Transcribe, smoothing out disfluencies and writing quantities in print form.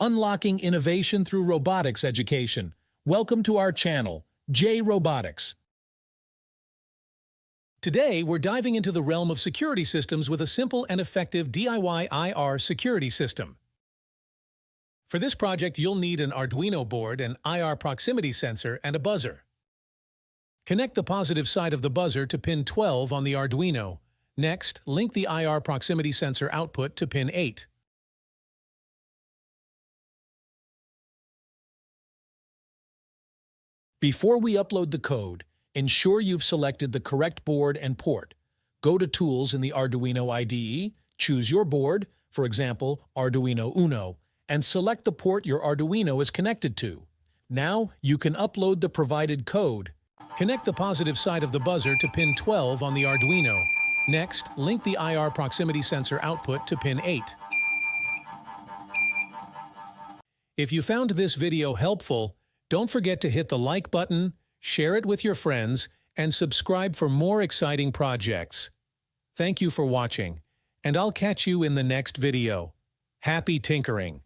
Unlocking innovation through robotics education. Welcome to our channel, Jay Robotics. Today, we're diving into the realm of security systems with a simple and effective DIY IR security system. For this project, you'll need an Arduino board, an IR proximity sensor, and a buzzer. Connect the positive side of the buzzer to pin 12 on the Arduino. Next, link the IR proximity sensor output to pin 8. Before we upload the code, ensure you've selected the correct board and port. Go to Tools in the Arduino IDE, choose your board, for example, Arduino Uno, and select the port your Arduino is connected to. Now, you can upload the provided code. Connect the positive side of the buzzer to pin 12 on the Arduino. Next, link the IR proximity sensor output to pin 8. If you found this video helpful, don't forget to hit the like button, share it with your friends, and subscribe for more exciting projects. Thank you for watching, and I'll catch you in the next video. Happy tinkering!